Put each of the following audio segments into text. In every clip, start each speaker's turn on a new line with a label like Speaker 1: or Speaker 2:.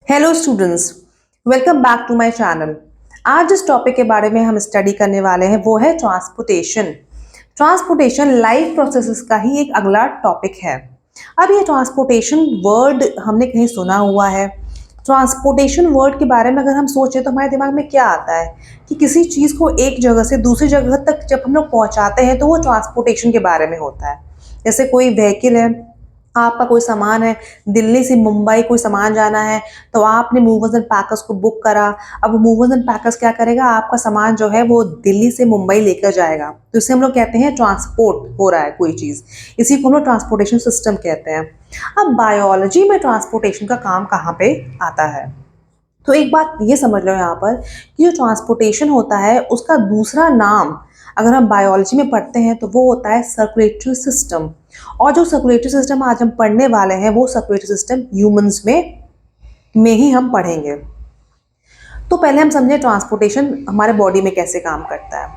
Speaker 1: Hello students, welcome back to my channel. आज जिस topic के बारे में हम स्टडी करने वाले हैं वो है ट्रांसपोर्टेशन। ट्रांसपोर्टेशन लाइफ प्रोसेसेस का ही एक अगला टॉपिक है। अब ये ट्रांसपोर्टेशन वर्ड हमने कहीं सुना हुआ है। ट्रांसपोर्टेशन वर्ड के बारे में अगर हम सोचें तो हमारे दिमाग में क्या आता है कि किसी चीज़ को एक जगह से दूसरी जगह तक जब हम लोग पहुंचाते हैं तो वो ट्रांसपोर्टेशन के बारे में होता है। जैसे कोई व्हीकल है, आपका कोई सामान है, दिल्ली से मुंबई कोई सामान जाना है तो आपने मूवर्स एंड पैकर्स को बुक करा। अब मूवर्स एंड पैकर्स क्या करेगा, आपका सामान जो है वो दिल्ली से मुंबई लेकर जाएगा, तो इसे हम लोग कहते हैं ट्रांसपोर्ट हो रहा है कोई चीज़। इसी को हम लोग ट्रांसपोर्टेशन सिस्टम कहते हैं। अब बायोलॉजी में ट्रांसपोर्टेशन का काम कहाँ पे आता है, तो एक बात ये समझ लो यहाँ पर कि जो ट्रांसपोर्टेशन होता है उसका दूसरा नाम अगर हम बायोलॉजी में पढ़ते हैं तो वो होता है सर्कुलेटरी सिस्टम। और जो सर्कुलेटरी सिस्टम आज हम पढ़ने वाले हैं वो सर्कुलेटरी सिस्टम ह्यूमंस में ही हम पढ़ेंगे। तो पहले हम समझें ट्रांसपोर्टेशन हमारे बॉडी में कैसे काम करता है।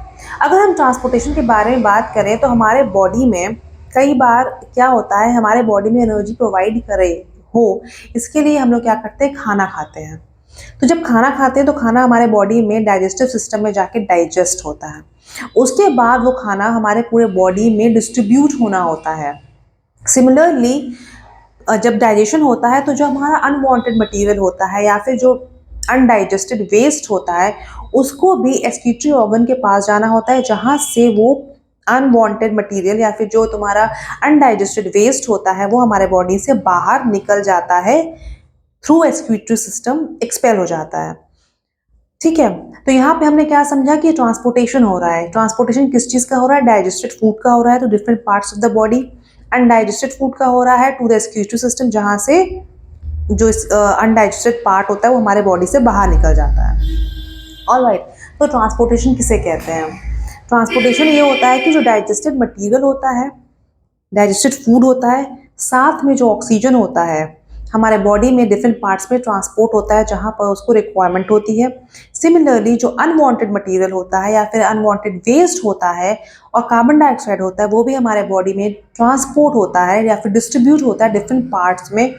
Speaker 1: अगर हम ट्रांसपोर्टेशन के बारे में बात करें तो हमारे बॉडी में कई बार क्या होता है, हमारे बॉडी में एनर्जी प्रोवाइड करे हो इसके लिए हम लोग क्या करते हैं, खाना खाते हैं। तो जब खाना खाते हैं तो खाना हमारे बॉडी में डाइजेस्टिव सिस्टम में जाके डाइजेस्ट होता है। उसके बाद वो खाना हमारे पूरे बॉडी में डिस्ट्रीब्यूट होना होता है। सिमिलरली जब डाइजेशन होता है तो जो हमारा अनवांटेड मटेरियल होता है या फिर जो अनडाइजेस्टेड वेस्ट होता है उसको भी एक्सक्रीटरी ऑर्गन के पास जाना होता है, जहाँ से वो अनवांटेड मटेरियल या फिर जो तुम्हारा अनडाइजेस्टेड वेस्ट होता है वो हमारे बॉडी से बाहर निकल जाता है, थ्रू एक्सक्रीटरी सिस्टम एक्सपेल हो जाता है। ठीक है, तो यहाँ पे हमने क्या समझा कि ट्रांसपोर्टेशन हो रहा है। ट्रांसपोर्टेशन किस चीज़ का हो रहा है, डाइजेस्टेड फूड का हो रहा है two different parts of the body. Undigested food का हो रहा है टू द एक्सक्रीटरी सिस्टम, जहाँ से जो अनडाइजेस्टेड पार्ट होता है वो हमारे बॉडी से बाहर निकल जाता है। ऑलराइट, तो ट्रांसपोर्टेशन किसे कहते हैं? ट्रांसपोर्टेशन ये होता है कि जो डाइजेस्टेड मटीरियल होता है, डाइजेस्टेड फूड होता है, साथ में जो ऑक्सीजन होता है हमारे बॉडी में डिफरेंट पार्ट्स में ट्रांसपोर्ट होता है जहाँ पर उसको रिक्वायरमेंट होती है। सिमिलरली जो अनवांटेड मटेरियल होता है या फिर अनवांटेड वेस्ट होता है और कार्बन डाइऑक्साइड होता है वो भी हमारे बॉडी में ट्रांसपोर्ट होता है या फिर डिस्ट्रीब्यूट होता है डिफरेंट पार्ट्स में।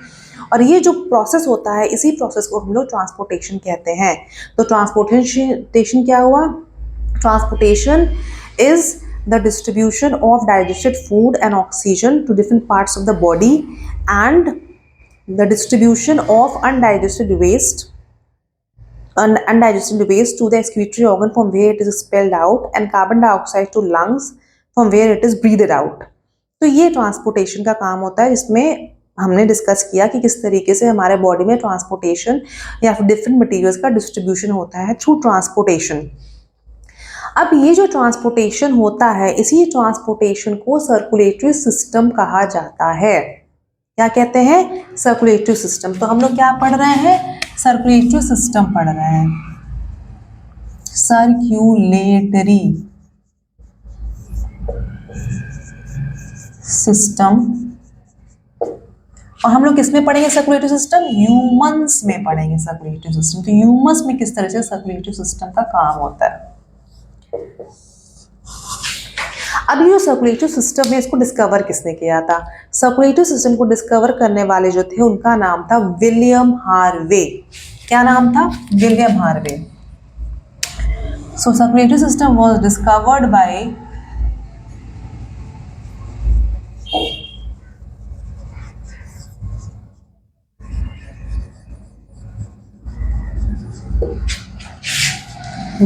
Speaker 1: और ये जो प्रोसेस होता है इसी प्रोसेस को हम लोग ट्रांसपोर्टेशन कहते हैं। तो ट्रांसपोर्टेशन क्या हुआ? Transportation is the distribution of digested food and oxygen to different parts of the body and the distribution of undigested waste to the excretory organ from where it is expelled out and carbon dioxide to lungs from where it is breathed out। तो ये transportation का काम होता है, जिसमें हमने discuss किया कि किस तरीके से हमारे बॉडी में ट्रांसपोर्टेशन या फिर डिफरेंट मटेरियल्स का डिस्ट्रीब्यूशन होता है थ्रू ट्रांसपोर्टेशन। अब ये जो ट्रांसपोर्टेशन होता है इसी ट्रांसपोर्टेशन को सर्कुलेटरी सिस्टम कहा जाता है। क्या कहते हैं? Circulatory system. तो हम लोग क्या पढ़ रहे हैं? सर्कुलेटरी सिस्टम पढ़ रहे हैं। Circulatory system. और हम लोग किसमें पढ़ेंगे सर्कुलेटरी सिस्टम? ह्यूमंस में पढ़ेंगे सर्कुलेटरी सिस्टम। तो ह्यूमंस में किस तरह से सर्कुलेटरी सिस्टम का काम होता है। अब ये जो सर्कुलेटरी सिस्टम है इसको डिस्कवर किसने किया था? सर्कुलेटरी सिस्टम को डिस्कवर करने वाले जो थे उनका नाम था विलियम हार्वे। क्या नाम था? William Harvey. So circulatory system was discovered by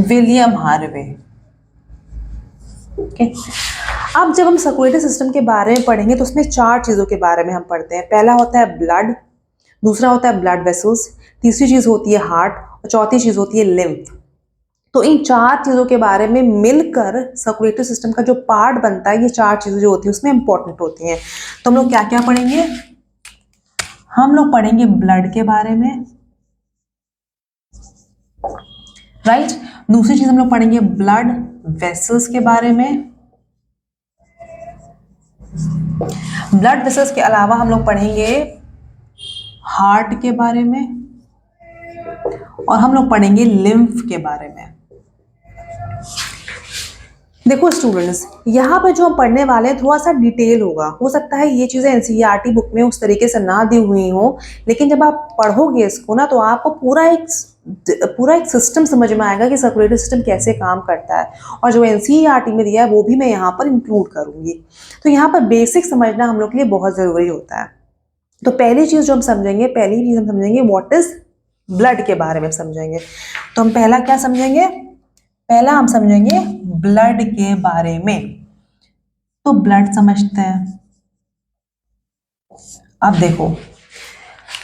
Speaker 1: William Harvey. Okay, अब जब हम सर्कुलेटरी सिस्टम के बारे में पढ़ेंगे तो उसमें चार चीज़ों के बारे में हम पढ़ते हैं। पहला होता है ब्लड, दूसरा होता है ब्लड वेसल्स, तीसरी चीज़ होती है हार्ट और चौथी चीज़ होती है लिम्फ। तो इन चार चीज़ों के बारे में मिलकर सर्कुलेटरी सिस्टम का जो पार्ट बनता है, ये चार चीज़ें जो होती हैं उसमें इंपॉर्टेंट होती हैं। तो हम लोग क्या क्या पढ़ेंगे? हम लोग पढ़ेंगे ब्लड के बारे में, राइट। दूसरी चीज़ हम लोग पढ़ेंगे ब्लड वेसल्स के बारे में। ब्लड वेसल्स के अलावा हम लोग पढ़ेंगे हार्ट के बारे में और हम लोग पढ़ेंगे लिम्फ के बारे में। देखो स्टूडेंट्स, यहाँ पर जो हम पढ़ने वाले हैं थोड़ा सा डिटेल होगा। हो सकता है ये चीज़ें एनसीईआरटी बुक में उस तरीके से ना दी हुई हो, लेकिन जब आप पढ़ोगे इसको ना तो आपको पूरा एक सिस्टम समझ में आएगा कि सर्कुलेटरी सिस्टम कैसे काम करता है। और जो एनसीईआरटी में दिया है वो भी मैं यहाँ पर इंक्लूड करूँगी। तो यहाँ पर बेसिक समझना हम लोग के लिए बहुत ज़रूरी होता है। तो पहली चीज़ जो हम समझेंगे, व्हाट इज़ ब्लड के बारे में समझेंगे। तो हम पहला क्या समझेंगे? पहला हम समझेंगे ब्लड के बारे में। तो ब्लड समझते हैं। अब देखो,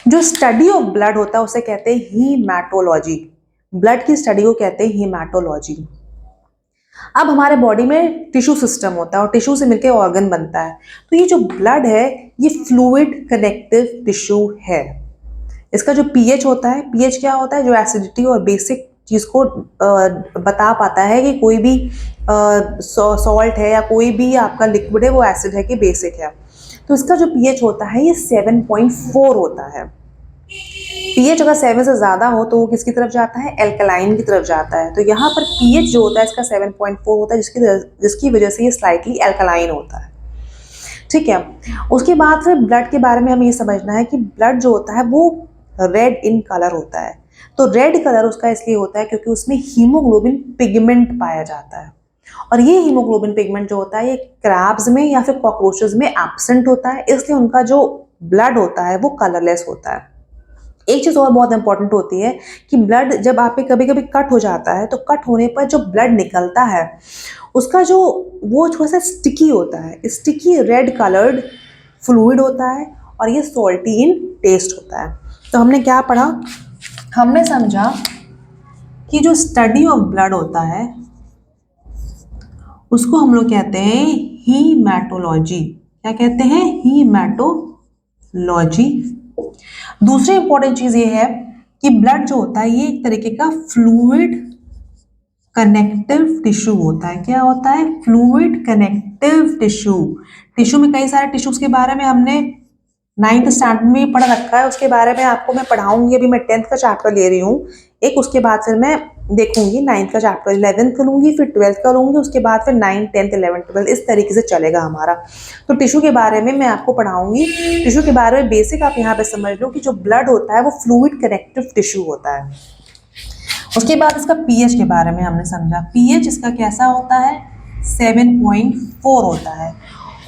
Speaker 1: जो स्टडी ऑफ ब्लड होता है उसे कहते हैं हीमैटोलॉजी। ब्लड की स्टडी को कहते हैं हीमैटोलॉजी। अब हमारे बॉडी में टिश्यू सिस्टम होता है और टिश्यू से मिलकर ऑर्गन बनता है। तो ये जो ब्लड है ये फ्लूइड कनेक्टिव टिश्यू है। इसका जो पीएच होता है, पीएच क्या होता है? जो एसिडिटी और बेसिक चीज़ को बता पाता है कि कोई भी सॉल्ट है या कोई भी आपका लिक्विड है वो एसिड है कि बेसिक है। तो इसका जो पीएच होता है ये 7.4 होता है। पीएच अगर 7 से ज़्यादा हो तो वो किसकी तरफ जाता है? एल्कलाइन की तरफ जाता है। तो यहाँ पर पीएच जो होता है इसका 7.4 होता है, जिसकी वजह से ये स्लाइटली एल्कलाइन होता है। ठीक है। उसके बाद फिर ब्लड के बारे में हमें ये समझना है कि ब्लड जो होता है वो रेड इन कलर होता है। तो रेड कलर उसका इसलिए होता है क्योंकि उसमें हीमोग्लोबिन पिगमेंट पाया जाता है। और ये हीमोग्लोबिन पिगमेंट जो होता है ये क्रैब्स में या फिर कॉकरोचेस में एब्सेंट होता है, इसलिए उनका जो ब्लड होता है वो कलरलेस होता है। एक चीज़ और बहुत इंपॉर्टेंट होती है कि ब्लड जब आप पे कभी कभी कट हो जाता है तो कट होने पर जो ब्लड निकलता है उसका जो वो थोड़ा सा स्टिकी होता है, स्टिकी रेड कलर्ड फ्लूइड होता है और ये सॉल्टी इन टेस्ट होता है। तो हमने क्या पढ़ा? हमने समझा कि जो स्टडी ऑफ ब्लड होता है उसको हम लोग कहते हैं हीमैटोलॉजी। क्या कहते हैं? हीमैटोलॉजी। दूसरी इंपॉर्टेंट चीज ये है कि ब्लड जो होता है ये एक तरीके का फ्लूइड कनेक्टिव टिश्यू होता है। क्या होता है? Fluid connective tissue. टिश्यू में कई सारे टिश्यूज के बारे में हमने 9th स्टैंडर्ड में पढ़ रखा है, उसके बारे में आपको मैं पढ़ाऊंगी। अभी मैं 10th का चैप्टर ले रही हूँ एक, उसके बाद फिर मैं देखूंगी 9th का चैप्टर, 11th का लूंगी, फिर 12th का लूंगी, उसके बाद फिर 9th 10th 11th 12th इस तरीके से चलेगा हमारा। तो टिश्यू के बारे में मैं आपको पढ़ाऊंगी। टिश्यू के बारे में बेसिक आप यहाँ पे समझ लो कि जो ब्लड होता है वो फ्लूइड कनेक्टिव टिश्यू होता है। उसके बाद इसका पीएच के बारे में हमने समझा। पीएच इसका कैसा होता है? 7.4 होता है।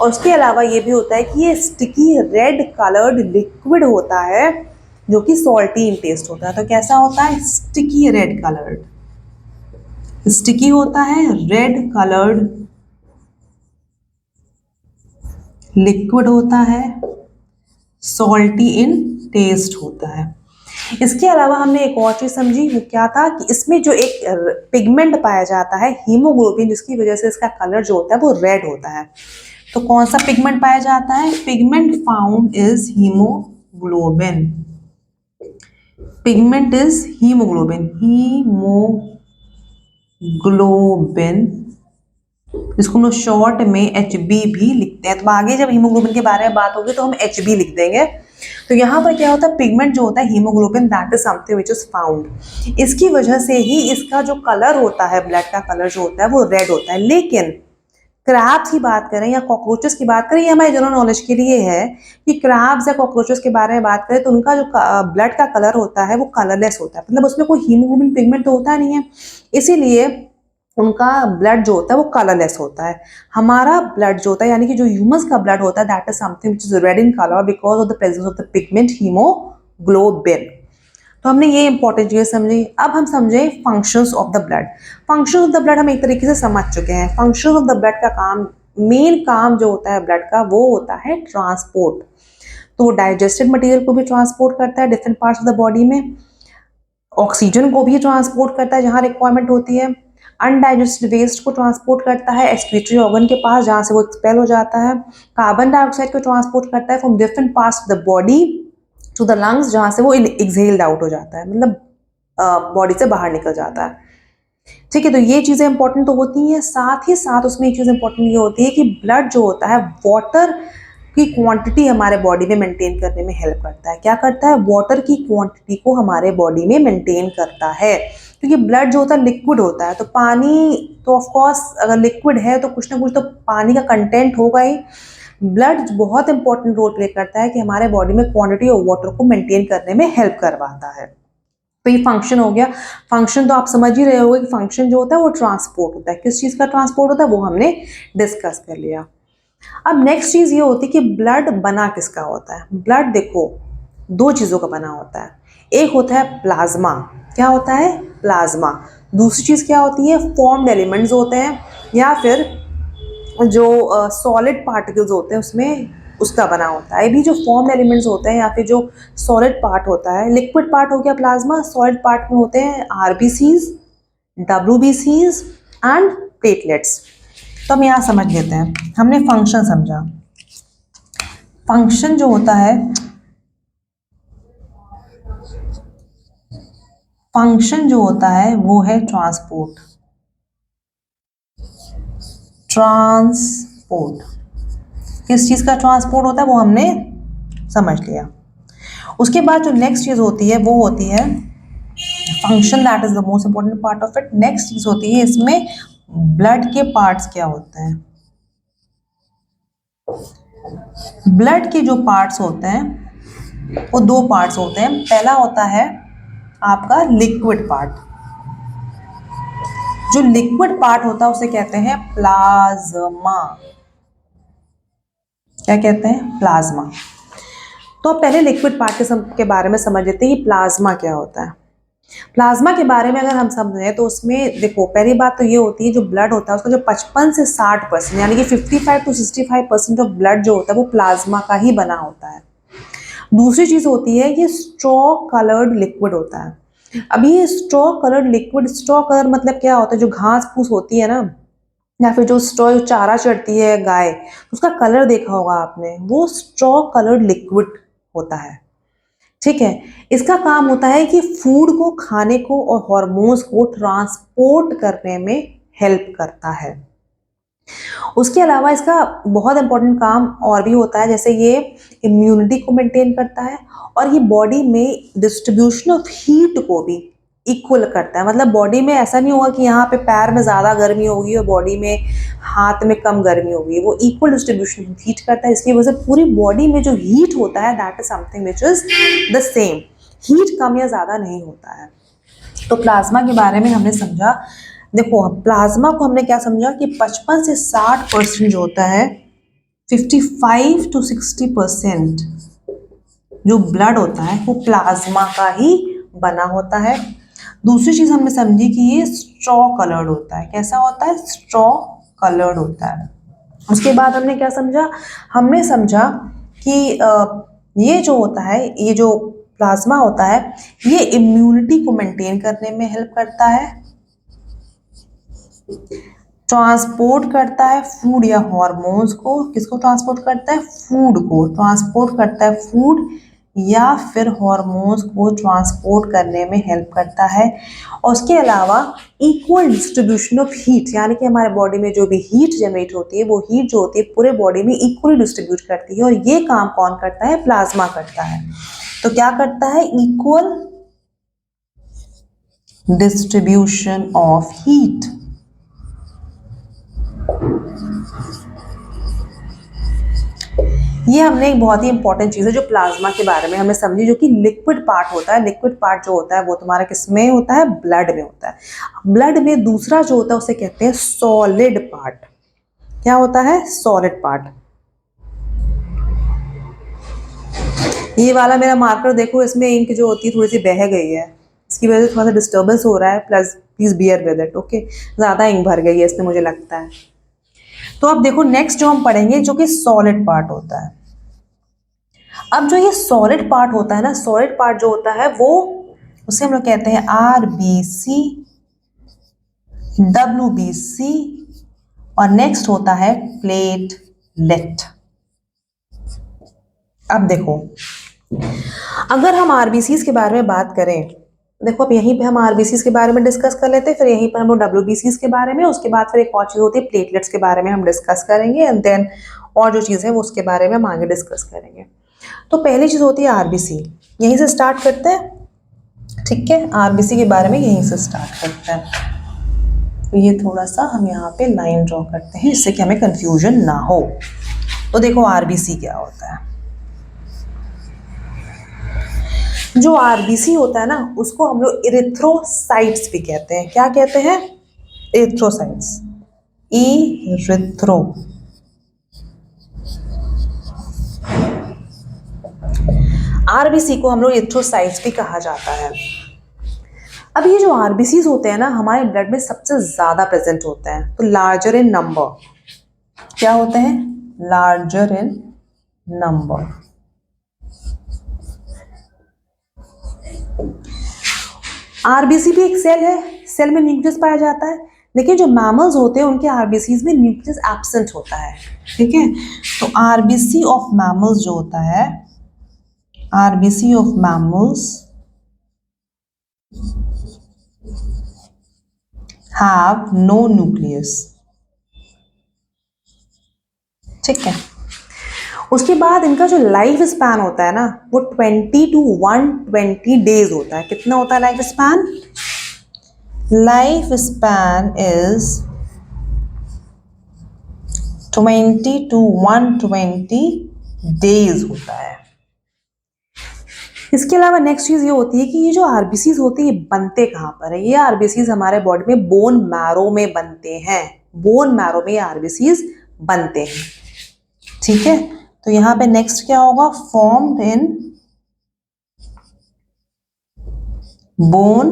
Speaker 1: और उसके अलावा ये भी होता है कि ये स्टिकी रेड कलर्ड लिक्विड होता है जो कि सॉल्टी इन टेस्ट होता है। तो कैसा होता है? स्टिकी रेड कलर्ड, स्टिकी होता है, रेड कलर्ड लिक्विड होता है, सॉल्टी इन टेस्ट होता है। इसके अलावा हमने एक और चीज समझी, वो क्या था कि इसमें जो एक पिगमेंट पाया जाता है हीमोग्लोबिन, जिसकी वजह से इसका कलर जो होता है वो रेड होता है। तो कौन सा पिगमेंट पाया जाता है? Pigment found is haemoglobin. Pigment is haemoglobin. Haemoglobin जिसको हम लोग शॉर्ट में HB भी लिखते हैं। तो आगे जब हीमोग्लोबिन के बारे में बात होगी तो हम HB लिख देंगे। तो यहाँ पर क्या होता है? पिगमेंट जो होता है haemoglobin, that is something which is found. इसकी वजह से ही इसका जो कलर होता है, ब्लड का कलर जो होता है वो रेड होता है। लेकिन क्रैब्स की बात करें या कॉकरोचेस की बात करें, ये हमारे जनरल नॉलेज के लिए है कि क्रैब्स या कॉकरोचेस के बारे में बात करें तो उनका जो ब्लड का कलर होता है वो कलरलेस होता है, मतलब उसमें कोई हीमोग्लोबिन पिगमेंट तो होता नहीं है, इसीलिए उनका ब्लड जो होता है वो कलरलेस होता है। हमारा ब्लड जो होता है यानी कि जो ह्यूमंस का ब्लड होता है that is something which is red in colour because of the presence of the pigment haemoglobin. तो हमने ये इंपॉर्टेंट चीज़ समझी। अब हम समझे functions of the blood. Functions of the blood हम एक तरीके से समझ चुके हैं। फंक्शंस ऑफ द ब्लड का काम, मेन काम जो होता है ब्लड का वो होता है ट्रांसपोर्ट। तो डाइजेस्टेड मटेरियल को भी ट्रांसपोर्ट करता है different parts of the body में, ऑक्सीजन को भी ट्रांसपोर्ट करता है जहाँ रिक्वायरमेंट होती है, अनडाइजेस्टेड वेस्ट को ट्रांसपोर्ट करता है एक्सक्रीटरी ऑर्गन के पास जहाँ से वो एक्सपेल हो जाता है, कार्बन डाइऑक्साइड को ट्रांसपोर्ट करता है from different parts of the body to the lungs जहाँ से वो एक्सहेल्ड आउट हो जाता है, मतलब बॉडी से बाहर निकल जाता है। ठीक है, तो ये चीज़ें इंपॉर्टेंट तो होती हैं। साथ ही साथ उसमें एक चीज़ इंपॉर्टेंट ये होती है कि ब्लड जो होता है वाटर की क्वांटिटी हमारे बॉडी में मेंटेन करने में हेल्प करता है। क्या करता है? वाटर की क्वांटिटी को हमारे बॉडी में मेंटेन करता है। क्योंकि ब्लड जो होता है लिक्विड होता है, तो पानी तो ऑफ कोर्स अगर लिक्विड है तो कुछ ना कुछ तो पानी का कंटेंट होगा ही। ब्लड बहुत इंपॉर्टेंट रोल प्ले करता है कि हमारे बॉडी में क्वांटिटी ऑफ वाटर को मेंटेन करने में हेल्प करवाता है। तो ये फंक्शन हो गया। फंक्शन तो आप समझ ही रहे होगे कि फंक्शन जो होता है वो ट्रांसपोर्ट होता है। किस चीज़ का ट्रांसपोर्ट होता है वो हमने डिस्कस कर लिया। अब नेक्स्ट चीज़ ये होती है कि ब्लड बना किसका होता है। ब्लड देखो दो चीज़ों का बना होता है, एक होता है प्लाज्मा। क्या होता है? प्लाज्मा। दूसरी चीज़ क्या होती है? फॉर्म्ड एलिमेंट्स होते हैं, या फिर जो सॉलिड पार्टिकल्स होते हैं उसमें उसका बना होता है। अभी जो फॉर्म एलिमेंट्स होते हैं या फिर जो सॉलिड पार्ट होता है, लिक्विड पार्ट हो गया प्लाज्मा, सॉलिड पार्ट में होते हैं आरबीसीज, डब्ल्यूबीसीज एंड प्लेटलेट्स। तो हम यहाँ समझ लेते हैं, हमने फंक्शन समझा। फंक्शन जो होता है, फंक्शन जो होता है वो है ट्रांसपोर्ट। ट्रांसपोर्ट किस चीज़ का ट्रांसपोर्ट होता है वो हमने समझ लिया। उसके बाद जो नेक्स्ट चीज़ होती है वो होती है function, that is the most important part of it. Next चीज़ होती है इसमें ब्लड के पार्ट्स क्या होते हैं। ब्लड के जो पार्ट्स होते हैं वो दो पार्ट्स होते हैं। पहला होता है आपका लिक्विड पार्ट। जो लिक्विड पार्ट होता है उसे कहते हैं प्लाज्मा। क्या कहते हैं? प्लाज्मा। तो अब पहले लिक्विड पार्ट के बारे में समझ लेते हैं कि प्लाज्मा क्या होता है। प्लाज्मा के बारे में अगर हम समझें तो उसमें देखो पहली बात तो ये होती है जो ब्लड होता है उसका जो 55 से 60% यानी कि 55 to 65% ऑफ ब्लड जो होता है वो प्लाज्मा का ही बना होता है। दूसरी चीज़ होती है ये स्ट्रॉ कलर्ड लिक्विड होता है। अभी ये straw coloured liquid, straw colour मतलब क्या होता है? जो घास फूस होती है ना, या फिर जो स्ट्रॉ चारा चढ़ती है गाय, उसका कलर देखा होगा आपने, वो स्ट्रॉ कलर्ड लिक्विड होता है। ठीक है, इसका काम होता है कि फूड को, खाने को और हार्मोन्स को ट्रांसपोर्ट करने में हेल्प करता है। उसके अलावा इसका बहुत इंपॉर्टेंट काम और भी होता है, जैसे ये इम्यूनिटी को मेंटेन करता है और ये बॉडी में डिस्ट्रीब्यूशन ऑफ हीट को भी इक्वल करता है। मतलब बॉडी में ऐसा नहीं होगा कि यहाँ पे पैर में ज़्यादा गर्मी होगी और बॉडी में, हाथ में कम गर्मी होगी। वो इक्वल डिस्ट्रीब्यूशन हीट करता है। इसकी वजह से पूरी बॉडी में जो हीट होता है that is something which is the same. Heat कम या ज़्यादा नहीं होता है। तो प्लाज्मा के बारे में हमने समझा। देखो प्लाज्मा को हमने क्या समझा कि 55 से 60% जो होता है, 55 to 60% जो ब्लड होता है वो प्लाज्मा का ही बना होता है। दूसरी चीज़ हमने समझी कि ये स्ट्रॉ कलर्ड होता है। कैसा होता है? स्ट्रॉ कलर्ड होता है। उसके बाद हमने क्या समझा? हमने समझा कि ये जो होता है, ये जो प्लाज्मा होता है ये इम्यूनिटी को मेंटेन करने में हेल्प करता है, ट्रांसपोर्ट करता है फूड या हार्मोन्स को। किसको ट्रांसपोर्ट करता है? फूड को ट्रांसपोर्ट करता है, फूड या फिर हार्मोन्स को ट्रांसपोर्ट करने में हेल्प करता है। और उसके अलावा इक्वल डिस्ट्रीब्यूशन ऑफ हीट, यानी कि हमारे बॉडी में जो भी हीट जनरेट होती है वो हीट जो होती है पूरे बॉडी में इक्वली डिस्ट्रीब्यूट करती है। और ये काम कौन करता है? प्लाज्मा करता है। तो क्या करता है? Equal distribution of heat. ये हमने एक बहुत ही इंपॉर्टेंट चीज़ है जो प्लाज्मा के बारे में हमने समझी, जो कि लिक्विड पार्ट होता है। लिक्विड पार्ट जो होता है वो तुम्हारा किस में होता है? ब्लड में होता है। ब्लड में दूसरा जो होता है उसे कहते हैं सॉलिड पार्ट। क्या होता है? Solid part. ये वाला मेरा मार्कर देखो, इसमें इंक जो होती है थोड़ी सी बह गई है, इसकी वजह से थोड़ा सा डिस्टर्बेंस हो रहा है, please bear with it. Okay, ज़्यादा इंक भर गई है इसमें मुझे लगता है। तो अब देखो नेक्स्ट जो हम पढ़ेंगे जो कि सॉलिड पार्ट होता है। अब जो ये सॉलिड पार्ट होता है ना, सॉलिड पार्ट जो होता है वो, उसे हम लोग कहते हैं आरबीसी, डब्ल्यूबीसी और नेक्स्ट होता है प्लेटलेट। अब देखो अगर हम आरबीसीज के बारे में बात करें, देखो अब यहीं पे हम आरबीसीज के बारे में डिस्कस कर लेते हैं, फिर यहीं पर हम लोग डब्ल्यूबीसीज के बारे में, उसके बाद फिर एक और चीज़ होती है प्लेटलेट्स के बारे में हम डिस्कस करेंगे, एंड देन और जो चीज़ है वो उसके बारे में हम आगे डिस्कस करेंगे। तो पहली चीज़ होती है आरबीसी, यहीं से स्टार्ट करते हैं। ठीक है, आरबीसी के बारे में यहीं से स्टार्ट करते हैं। तो ये थोड़ा सा हम यहाँ पे लाइन ड्रॉ करते हैं जिससे कि हमें कंफ्यूजन ना हो। तो देखो आरबीसी क्या होता है। जो आरबीसी होता है ना उसको हम लोग इरिथ्रोसाइट्स भी कहते हैं। क्या कहते हैं? इरिथ्रोसाइट्स। इरिथ्रो आरबीसी को हम लोग इरिथ्रोसाइट्स भी कहा जाता है। अब ये जो आरबीसीज होते हैं ना हमारे ब्लड में सबसे ज्यादा प्रेजेंट होते हैं। तो लार्जर इन नंबर क्या होते हैं? Larger in number. आरबीसी भी एक सेल है, सेल में न्यूक्लियस पाया जाता है, लेकिन जो मैमल्स होते हैं उनके आरबीसीज में न्यूक्लियस एब्सेंट होता है। ठीक है, तो आरबीसी ऑफ मैमल्स जो होता है, RBC of mammals have no nucleus. ठीक है, उसके बाद इनका जो लाइफ स्पैन होता है ना वो 20 to 120 डेज होता है। कितना होता है life span? Life span is 20 to 120 days होता है। इसके अलावा नेक्स्ट चीज ये होती है कि ये जो आरबीसीज होते हैं ये बनते कहाँ पर है? ये आरबीसीज हमारे बॉडी में बोन मैरो में बनते हैं। बोन मैरो में ये आरबीसीज बनते हैं। ठीक है, तो यहां पे नेक्स्ट क्या होगा? Formed in bone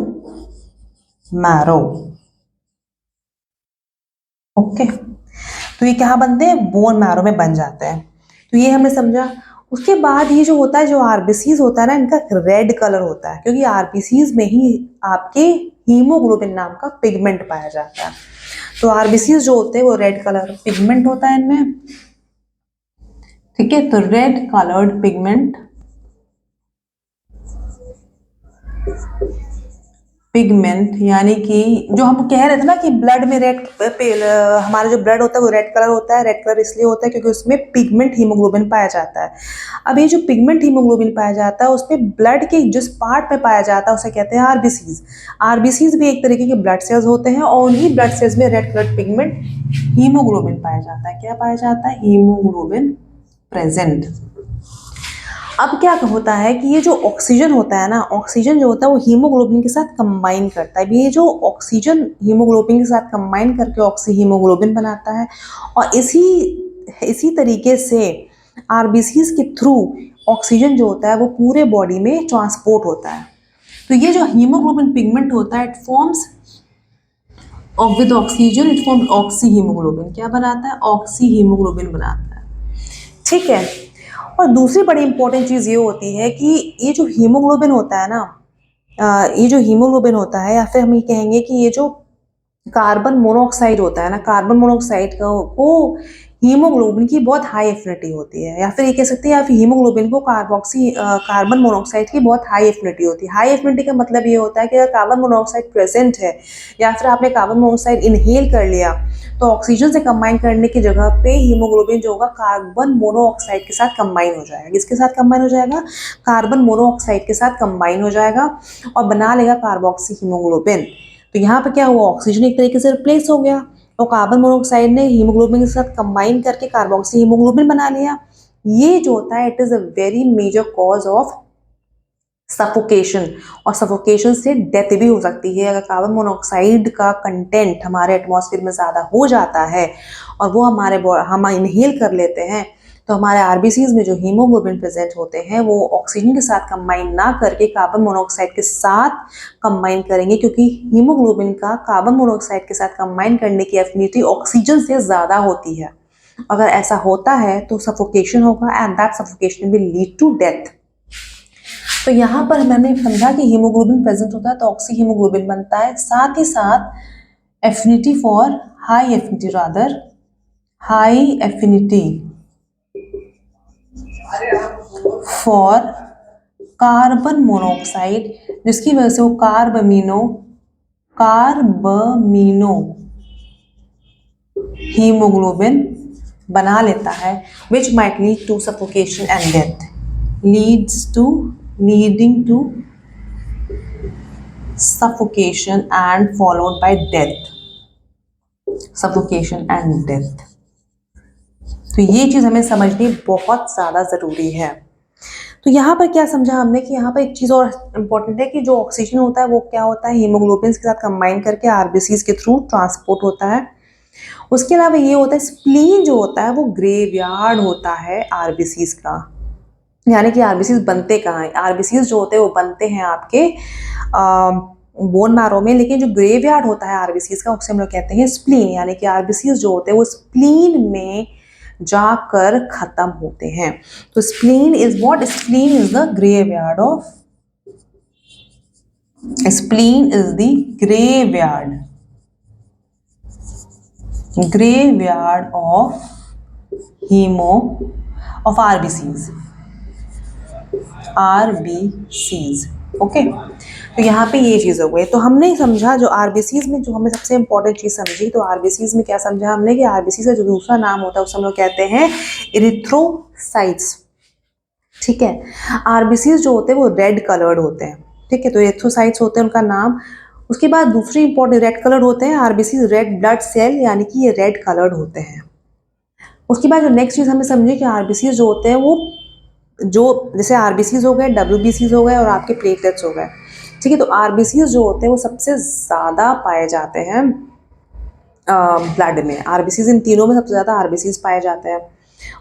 Speaker 1: marrow. Okay, तो ये कहाँ बनते हैं? बोन मैरो में बन जाते हैं। तो ये हमने समझा। उसके बाद ये जो होता है, जो आरबीसीज होता है ना, इनका रेड कलर होता है क्योंकि आरबीसीज में ही आपके हीमोग्लोबिन नाम का पिगमेंट पाया जाता है। तो आरबीसीज जो होते हैं वो रेड कलर पिगमेंट होता है इनमें। ठीक है, तो रेड कलर्ड पिगमेंट, पिगमेंट यानी कि जो हम कह रहे थे ना कि ब्लड में रेड, हमारा जो ब्लड होता है वो रेड कलर होता है। रेड कलर इसलिए होता है क्योंकि उसमें पिगमेंट हीमोग्लोबिन पाया जाता है। अब ये जो पिगमेंट हीमोग्लोबिन पाया जाता है उसमें ब्लड के जिस पार्ट में पाया जाता है उसे कहते हैं आरबीसीज। आरबीसीज भी एक तरीके के ब्लड सेल्स होते हैं और उन्हीं ब्लड सेल्स में रेड कलर पिगमेंट हीमोग्लोबिन पाया जाता है। क्या पाया जाता है? Haemoglobin present. अब क्या होता है कि ये जो ऑक्सीजन होता है ना, ऑक्सीजन जो होता है वो हीमोग्लोबिन के साथ कंबाइन करता है। ये जो ऑक्सीजन हीमोग्लोबिन के साथ कंबाइन करके ऑक्सी हीमोग्लोबिन बनाता है और इसी तरीके से आरबीसीज के थ्रू ऑक्सीजन जो होता है वो पूरे बॉडी में ट्रांसपोर्ट होता है। तो ये जो हीमोग्लोबिन पिगमेंट होता है इट फॉर्म्स और with oxygen it forms oxy haemoglobin. क्या बनाता है? ऑक्सी हीमोग्लोबिन बनाता है। ठीक है, और दूसरी बड़ी इंपॉर्टेंट चीज़ ये होती है कि ये जो हीमोग्लोबिन होता है ना, ये जो हीमोग्लोबिन होता है या फिर हम ये कहेंगे कि ये जो कार्बन मोनोऑक्साइड होता है ना, कार्बन मोनोऑक्साइड को हीमोग्लोबिन की बहुत हाई एफिनिटी होती है, या फिर ये कह सकते हैं या फिर हीमोग्लोबिन को कार्बन मोनोऑक्साइड की बहुत हाई एफिनिटी होती है। हाई एफिनिटी का मतलब ये होता है कि अगर कार्बन मोनोऑक्साइड प्रेजेंट है या फिर आपने कार्बन मोनोऑक्साइड इनहेल कर लिया तो ऑक्सीजन से कंबाइन करने की जगह पे हीमोग्लोबिन जो होगा कार्बन मोनोऑक्साइड के साथ कंबाइन हो जाएगा। किसके साथ कंबाइन हो जाएगा? कार्बन मोनोऑक्साइड के साथ कंबाइन हो जाएगा और बना लेगा कार्बोक्सी हीमोग्लोबिन। तो यहाँ पे क्या हुआ? ऑक्सीजन एक तरीके से रिप्लेस हो गया और कार्बन मोनोऑक्साइड ने हीमोग्लोबिन के साथ कंबाइन करके कार्बोक्सी हीमोग्लोबिन बना लिया। ये जो होता है it is a very major cause of suffocation, और सफोकेशन से डेथ भी हो सकती है। अगर कार्बन मोनोऑक्साइड का कंटेंट हमारे एटमॉस्फेयर में ज़्यादा हो जाता है और वो हम इनहेल कर लेते हैं तो हमारे आरबीसीज में जो हीमोग्लोबिन प्रेजेंट होते हैं वो ऑक्सीजन के साथ कंबाइन ना करके कार्बन मोनोऑक्साइड के साथ कंबाइन करेंगे, क्योंकि हीमोग्लोबिन का कार्बन मोनोऑक्साइड के साथ कंबाइन करने की एफिनिटी ऑक्सीजन से ज़्यादा होती है। अगर ऐसा होता है तो सफोकेशन होगा and that suffocation will lead to death. तो यहाँ पर मैंने समझा कि हीमोग्लोबिन प्रेजेंट होता है तो ऑक्सी हीमोग्लोबिन बनता है। साथ ही साथ affinity for high affinity for carbon monoxide, जिसकी वजह से वो कार्बमिनो हीमोग्लोबिन बना लेता है, which might lead to suffocation and death, leading to suffocation and followed by death, suffocation and death। तो ये चीज हमें समझनी बहुत ज्यादा जरूरी है। तो यहाँ पर क्या समझा हमने कि यहाँ पर एक चीज और इम्पोर्टेंट है कि जो ऑक्सीजन होता है वो क्या होता है, हीमोग्लोबिन के साथ कंबाइन करके आरबीसीज के थ्रू ट्रांसपोर्ट होता है। उसके अलावा ये होता है स्प्लीन जो होता है वो ग्रेवयार्ड होता है आरबीसीज का, यानी कि आरबीसीज बनते कहाँ हैं, आरबीसीज जो होते हैं वो बनते हैं आपके बोन मैरो में, लेकिन जो ग्रेवयार्ड होता है आरबीसीज का उसे हम लोग कहते हैं स्प्लीन, यानी कि आरबीसीज जो होते हैं वो स्प्लीन में जाकर खत्म होते हैं। तो spleen is what, spleen is the graveyard of, spleen is the graveyard, graveyard of hemo of RBCs, RBCs. Okay, तो यहाँ पे ये चीज़ हो गई। तो हमने समझा जो आरबीसीज में जो हमें सबसे इंपॉर्टेंट चीज़ समझी, तो आरबीसीज में क्या समझा हमने कि आरबीसीज का जो दूसरा नाम होता है उसे हम लोग कहते हैं इरिथ्रोसाइट्स। ठीक है, आरबीसीज जो होते हैं वो रेड कलर्ड होते हैं। ठीक है, तो इरिथ्रोसाइट्स होते हैं उनका नाम। उसके बाद दूसरी इंपॉर्टेंट रेड कलर्ड होते हैं आरबीसीज, रेड ब्लड सेल, यानी कि ये रेड कलर्ड होते हैं। उसके बाद जो नेक्स्ट चीज़ हमें समझे कि आरबीसीज जो होते हैं वो जो जैसे आरबीसीज हो गए, डब्ल्यूबीसीज हो गए और आपके प्लेटलेट्स हो गए। ठीक है, तो आरबीसीज जो होते हैं वो सबसे ज़्यादा पाए जाते हैं ब्लड में। आरबीसीज इन तीनों में सबसे ज़्यादा आरबीसीज पाए जाते हैं।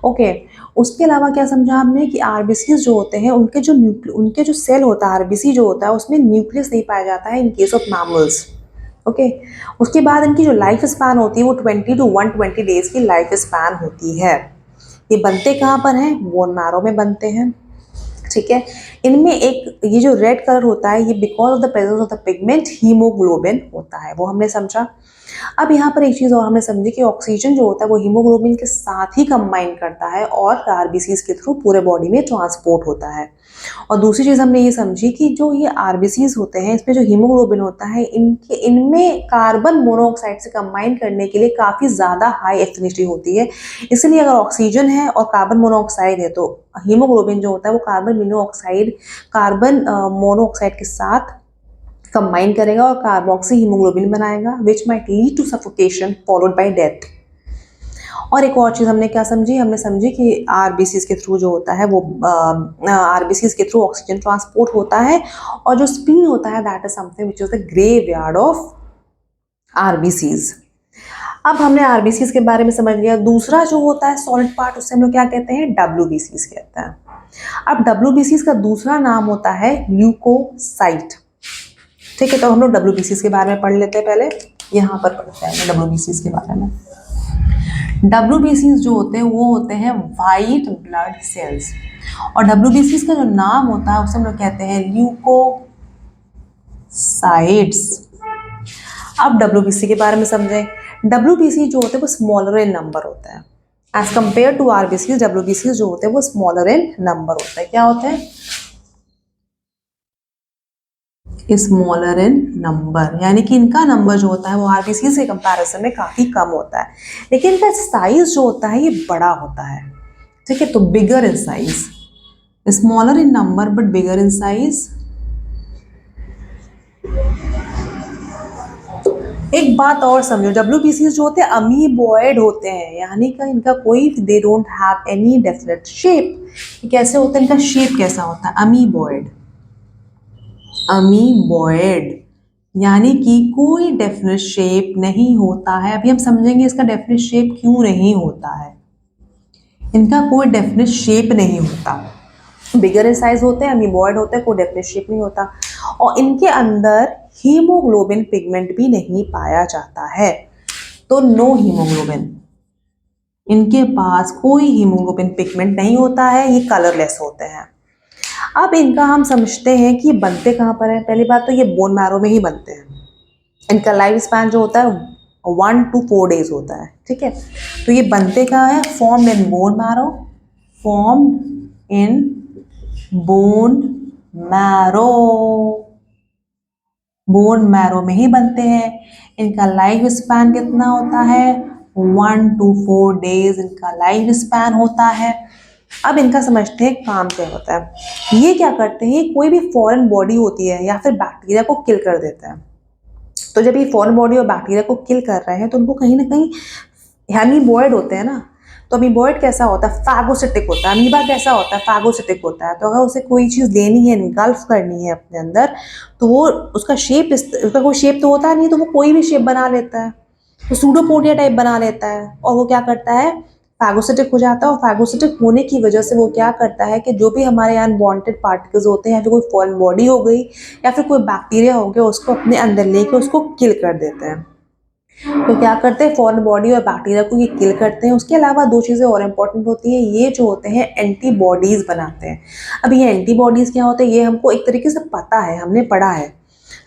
Speaker 1: ओके, उसके अलावा क्या समझा हमने कि आरबीसीज जो होते हैं उनके जो सेल होता है, आरबीसी जो होता है उसमें न्यूक्लियस नहीं पाया जाता है in case of mammals. Okay, उसके बाद इनकी जो लाइफ स्पैन होती है वो 20 to 120 डेज की लाइफ स्पैन होती है। ये बनते कहाँ पर हैं, बोन मैरो में बनते हैं। ठीक है, इनमें एक ये जो रेड कलर होता है ये because of the presence of the pigment haemoglobin होता है, वो हमने समझा। अब यहाँ पर एक चीज़ और हमने समझी कि ऑक्सीजन जो होता है वो हीमोग्लोबिन के साथ ही कंबाइन करता है और आरबीसीज के थ्रू पूरे बॉडी में ट्रांसपोर्ट होता है। और दूसरी चीज़ हमने ये समझी कि जो ये आरबीसीज होते हैं इसमें जो हीमोग्लोबिन होता है इनमें कार्बन मोनोऑक्साइड से कंबाइन करने के लिए काफ़ी ज़्यादा हाई एफिनिटी होती है। इसलिए अगर ऑक्सीजन है और कार्बन मोनोऑक्साइड है तो हीमोग्लोबिन जो होता है वो कार्बन मोनोऑक्साइड के साथ कंबाइन करेगा और कार्बोक्सी हीमोग्लोबिन बनाएगा, which might lead to suffocation followed by death. और एक और चीज़ हमने क्या समझी, हमने समझी कि आरबीसीज के थ्रू जो होता है वो आरबीसीज के थ्रू ऑक्सीजन ट्रांसपोर्ट होता है, और जो स्प्लीन होता है that is something which is the graveyard of RBCs. अब हमने आरबीसीज के बारे में समझ लिया। दूसरा जो होता है सॉलिड पार्ट उसे हम लोग क्या कहते हैं, डब्ल्यूबीसीज कहते हैं। अब डब्ल्यूबीसीज का दूसरा नाम होता है ल्यूकोसाइट। ठीक है, तो हम लोग डब्ल्यूबीसीज के बारे में पढ़ लेते हैं। पहले यहाँ पर पढ़ते हैं डब्ल्यूबीसीज के बारे में। डब्ल्यूबीसीज जो होते हैं वो होते हैं वाइट ब्लड सेल्स, और डब्ल्यूबीसीज का जो नाम होता है उसे हम लोग कहते हैं ल्यूकोसाइट्स। अब डब्ल्यूबीसी के बारे में समझें। डब्ल्यूबीसी जो होते हैं वो स्मॉलर इन नंबर होते हैं as compare to RBC. WBC जो होते हैं वो स्मॉलर इन नंबर होते हैं। क्या होते हैं, स्मॉलर इन नंबर, यानी कि इनका नंबर जो होता है वो आरबीसी के कंपैरिजन में काफ़ी कम होता है, लेकिन इनका साइज जो होता है ये बड़ा होता है। ठीक है, तो bigger in size, smaller in number but bigger in size. एक बात और समझो, डब्ल्यूबीसी जो होते हैं अमीबॉयड होते हैं, यानी कि इनका कोई they don't have any definite shape. कैसे होता है, इनका शेप कैसा होता है, अमीबॉयड, अमीबॉयड, यानी कि कोई डेफिनेट शेप नहीं होता है। अभी हम समझेंगे इसका डेफिनेट शेप क्यों नहीं होता है। इनका कोई डेफिनेट शेप नहीं होता, बिगर इन साइज होते हैं, अमीबॉयड होते हैं, कोई डेफिनेट शेप नहीं होता, और इनके अंदर हीमोग्लोबिन पिगमेंट भी नहीं पाया जाता है। तो नो हीमोग्लोबिन, इनके पास कोई हीमोग्लोबिन पिगमेंट नहीं होता है, ये कलरलेस होते हैं। अब इनका हम समझते हैं कि बनते कहाँ पर है। पहली बात तो ये बोन मैरो में ही बनते हैं। इनका लाइफ स्पैन जो होता है 1 to 4 days होता है। ठीक है, तो ये बनते कहाँ है, form in bone marrow, form in bone marrow, bone marrow में ही बनते हैं। इनका लाइफ स्पैन कितना होता है, 1 to 4 days इनका लाइफ स्पैन होता है। अब इनका समझते हैं काम क्या होता है। ये क्या करते हैं, कोई भी फॉरेन बॉडी होती है या फिर बैक्टीरिया को किल कर देते हैं। तो जब ये फॉरेन बॉडी और बैक्टीरिया को किल कर रहे हैं तो उनको कहीं ना कहीं, अमीबॉयड होते हैं ना, तो अमीबॉयड कैसा होता है, फैगोसिटिक होता है। अमीबा कैसा होता है, फैगोसिटिक होता है। तो अगर उसे कोई चीज़ लेनी है, इनगल्फ करनी है अपने अंदर, तो वो उसका शेप, उसका कोई शेप तो होता नहीं, तो वो कोई भी शेप बना लेता है, तो सूडोपोडिया टाइप बना लेता है। और वो क्या करता है, फैगोसिटिक हो जाता है। और फैगोसिटिक होने की वजह से वो क्या करता है कि जो भी हमारे यहाँ अनवांटेड पार्टिकल्स होते हैं, या फिर कोई फॉरेन बॉडी हो गई या फिर कोई बैक्टीरिया हो गया, उसको अपने अंदर लेके उसको किल कर देते हैं। तो क्या करते हैं, फॉरेन बॉडी और बैक्टीरिया को ये किल करते हैं। उसके अलावा दो चीज़ें और इम्पॉर्टेंट होती हैं, ये जो होते हैं एंटीबॉडीज़ बनाते हैं। अब ये एंटीबॉडीज़ क्या होते हैं, ये हमको एक तरीके से पता है, हमने पढ़ा है।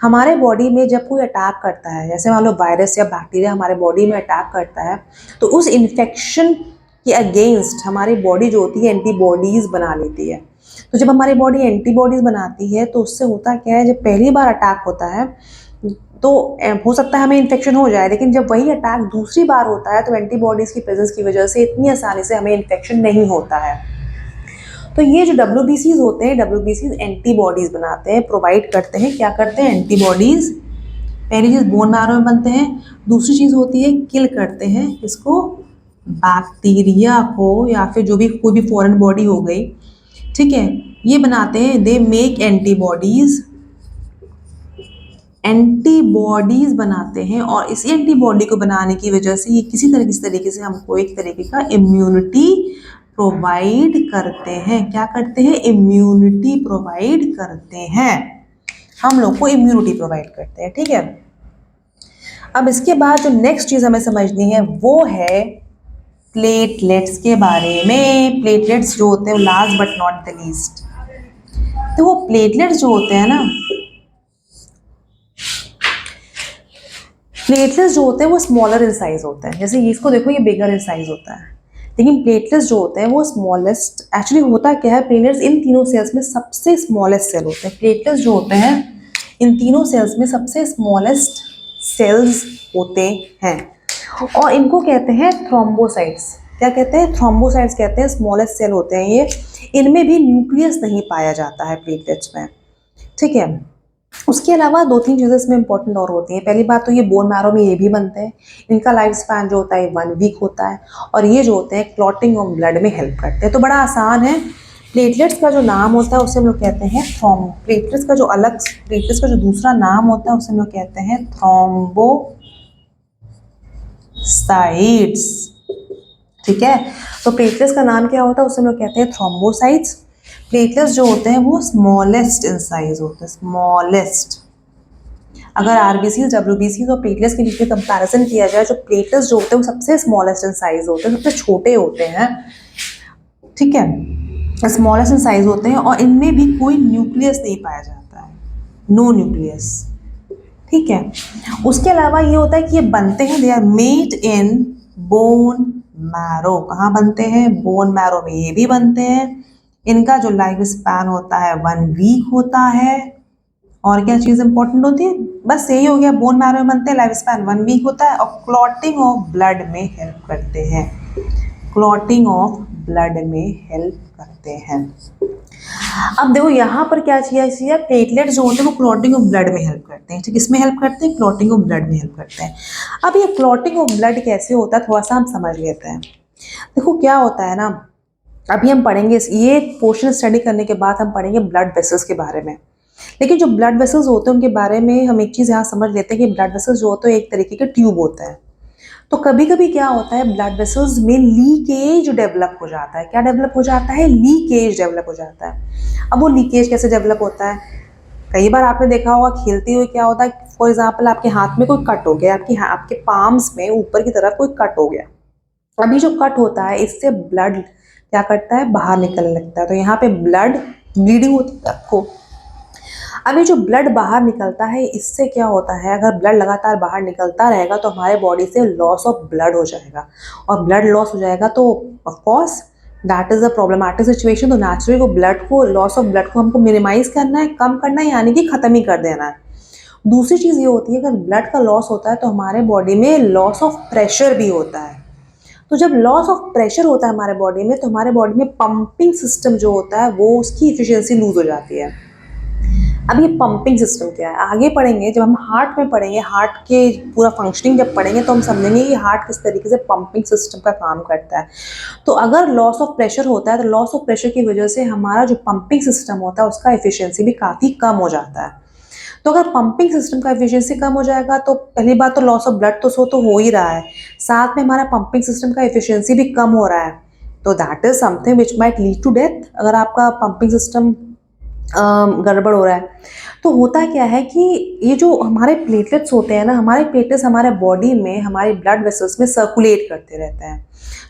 Speaker 1: हमारे बॉडी में जब कोई अटैक करता है, जैसे मान लो वायरस या बैक्टीरिया हमारे बॉडी में अटैक करता है, तो उस इन्फेक्शन के अगेंस्ट हमारी बॉडी जो होती है एंटीबॉडीज़ बना लेती है। तो जब हमारी बॉडी एंटीबॉडीज़ बनाती है तो उससे होता क्या है, जब पहली बार अटैक होता है तो हो सकता है हमें इन्फेक्शन हो जाए, लेकिन जब वही अटैक दूसरी बार होता है तो एंटीबॉडीज़ की प्रेजेंस की वजह से इतनी आसानी से हमें इन्फेक्शन नहीं होता है। तो ये जो WBCs होते हैं, WBCs एंटीबॉडीज़ बनाते हैं, प्रोवाइड करते हैं, क्या करते हैं, एंटीबॉडीज़। पहली चीज़ बोन मैरो में बनते हैं, दूसरी चीज़ होती है किल करते हैं इसको, बैक्टीरिया को या फिर जो भी कोई भी फॉरेन बॉडी हो गई, ठीक है, ये बनाते हैं। दे मेक एंटीबॉडीज़, एंटीबॉडीज बनाते हैं। और इस एंटीबॉडी को बनाने की वजह से ये किसी तरीके से हमको एक तरीके का इम्यूनिटी प्रोवाइड करते हैं। क्या करते हैं, इम्यूनिटी प्रोवाइड करते हैं, हम लोग को इम्यूनिटी प्रोवाइड करते हैं, ठीक है। अब इसके बाद जो नेक्स्ट चीज़ हमें समझनी है वो है प्लेटलेट्स के बारे में। प्लेटलेट्स जो होते हैं, last but not the least, तो वो प्लेटलेट्स जो होते हैं ना, प्लेटलेट्स जो होते हैं वो स्मॉलर इन साइज होते हैं। जैसे इसको देखो, ये बिगर इन साइज होता है, लेकिन प्लेटलेट्स जो होते हैं वो स्मॉलेस्ट, एक्चुअली होता क्या है, प्लेटलेट्स इन तीनों सेल्स में सबसे स्मॉलेस्ट सेल होते हैं। प्लेटलेट्स जो होते हैं इन तीनों सेल्स में सबसे स्मॉलेस्ट सेल्स होते हैं, और इनको कहते हैं थ्रोम्बोसाइट्स। क्या कहते हैं, थ्रोम्बोसाइट्स कहते हैं, स्मॉलेस्ट सेल होते हैं ये। इनमें भी न्यूक्लियस नहीं पाया जाता है प्लेटलेट्स में, ठीक है। उसके अलावा दो तीन चीज़ें इसमें इंपॉर्टेंट और होती हैं। पहली बात तो ये बोन मैरो में ये भी बनते हैं, इनका लाइफ स्पैन जो होता है 1 वीक होता है, और ये जो होते हैं क्लॉटिंग ऑफ ब्लड में हेल्प करते हैं। तो बड़ा आसान है, प्लेटलेट्स का जो नाम होता है उसे हम लोग कहते हैं प्लेटलेट्स का जो प्लेटलेट्स का जो दूसरा नाम होता है उसे हम लोग कहते हैं थ्रोम्बोसाइट्स, ठीक है। तो प्लेटलेट्स का नाम क्या होता है, उसे हम लोग कहते हैं थ्रोम्बोसाइट्स। प्लेटलेट्स जो होते हैं वो स्मॉलेस्ट इन साइज होते हैं, स्मॉलेस्ट। अगर आरबीसी, डब्ल्यूबीसी और प्लेटलेट्स के बीच में कंपैरिजन किया जाए, जो प्लेटलेट्स जो होते हैं वो सबसे स्मॉलेस्ट इन साइज होते हैं, सबसे छोटे होते हैं, ठीक है, स्मॉलेस्ट इन साइज होते हैं, और इनमें भी कोई न्यूक्लियस नहीं पाया जाता है, नो न्यूक्लियस, ठीक है। उसके अलावा ये होता है कि ये बनते हैं, they are made in bone marrow. कहाँ बनते हैं, बोन मैरो में ये भी बनते हैं। इनका जो लाइफ स्पैन होता है 1 वीक होता है। और क्या चीज़ इंपॉर्टेंट होती है, बस यही हो गया, बोन मैरो में बनते हैं, लाइफ स्पैन 1 वीक होता है, और क्लॉटिंग ऑफ ब्लड में हेल्प करते हैं, क्लॉटिंग ऑफ ब्लड में हेल्प करते हैं। अब देखो यहाँ पर क्या चाहिए, प्लेटलेट्स जो होते हैं वो क्लॉटिंग ऑफ ब्लड में हेल्प करते हैं, ठीक, इसमें हेल्प करते हैं, क्लॉटिंग ऑफ ब्लड में हेल्प करते हैं। अब ये क्लॉटिंग ऑफ ब्लड कैसे होता है, थोड़ा सा हम समझ लेते हैं। देखो क्या होता है ना, अभी हम पढ़ेंगे, ये पोर्शन स्टडी करने के बाद हम पढ़ेंगे ब्लड वेसल्स के बारे में। लेकिन जो ब्लड वेसल्स होते हैं उनके बारे में हम एक चीज़ यहाँ समझ लेते हैं कि ब्लड वेसल्स जो होते हैं एक तरीके के ट्यूब होते हैं। तो कभी कभी क्या होता है, ब्लड वेसल्स में लीकेज डेवलप हो जाता है। क्या डेवलप हो जाता है, लीकेज डेवलप हो जाता है। अब वो लीकेज कैसे डेवलप होता है, कई बार आपने देखा होगा खेलते हुए क्या होता है, फॉर एग्जाम्पल आपके हाथ में कोई कट हो गया, आपके पाम्स में ऊपर की तरफ कोई कट हो गया। अभी जो कट होता है इससे ब्लड क्या करता है, बाहर निकलने लगता है, तो यहाँ पे ब्लड ब्लीडिंग होती है आपको। अभी जो ब्लड बाहर निकलता है इससे क्या होता है, अगर ब्लड लगातार बाहर निकलता रहेगा तो हमारे बॉडी से लॉस ऑफ ब्लड हो जाएगा, और ब्लड लॉस हो जाएगा तो of course that is a problematic situation. तो नेचुरली वो ब्लड को, लॉस ऑफ ब्लड को हमको मिनिमाइज करना है, कम करना है, यानी कि ख़त्म ही कर देना है। दूसरी चीज़ ये होती है, अगर ब्लड का लॉस होता है तो हमारे बॉडी में लॉस ऑफ प्रेशर भी होता है। तो जब लॉस ऑफ प्रेशर होता है हमारे बॉडी में, तो हमारे बॉडी में पंपिंग सिस्टम जो होता है वो उसकी इफिशियंसी लूज हो जाती है। अब ये पंपिंग सिस्टम क्या है, आगे पढ़ेंगे, जब हम हार्ट में पढ़ेंगे, हार्ट के पूरा फंक्शनिंग जब पढ़ेंगे तो हम समझेंगे कि हार्ट किस तरीके से पंपिंग सिस्टम का काम करता है। तो अगर लॉस ऑफ प्रेशर होता है तो लॉस ऑफ प्रेशर की वजह से हमारा जो पंपिंग सिस्टम होता है उसका एफिशिएंसी भी काफ़ी कम हो जाता है। तो अगर पंपिंग सिस्टम का एफिशिएंसी कम हो जाएगा तो पहली बात तो लॉस ऑफ ब्लड तो हो ही रहा है, साथ में हमारा पंपिंग सिस्टम का एफिशिएंसी भी कम हो रहा है, तो that is something which might lead to death. अगर आपका पंपिंग सिस्टम गड़बड़ हो रहा है तो होता क्या है कि ये जो हमारे प्लेटलेट्स होते हैं ना, हमारे प्लेटलेट्स हमारे बॉडी में, हमारे ब्लड वेसल्स में सर्कुलेट करते रहते हैं।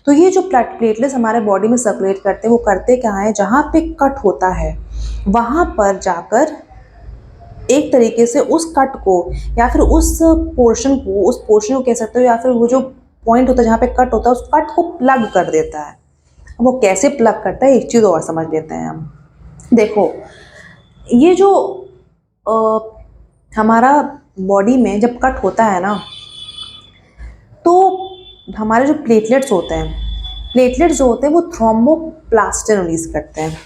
Speaker 1: तो ये जो प्लेटलेट्स हमारे बॉडी में सर्कुलेट करते हैं वो करते क्या है, जहाँ पे कट होता है वहाँ पर जाकर एक तरीके से उस कट को या फिर उस पोर्शन को कह सकते हो, या फिर वो जो पॉइंट होता है जहाँ पे कट होता है उस कट को प्लग कर देता है। वो कैसे प्लग करता है एक चीज़ और समझ लेते हैं हम। देखो, ये जो हमारा बॉडी में जब कट होता है ना, तो हमारे जो प्लेटलेट्स होते हैं, प्लेटलेट्स जो होते हैं वो थ्रोम्बोप्लास्टिन रिलीज करते हैं।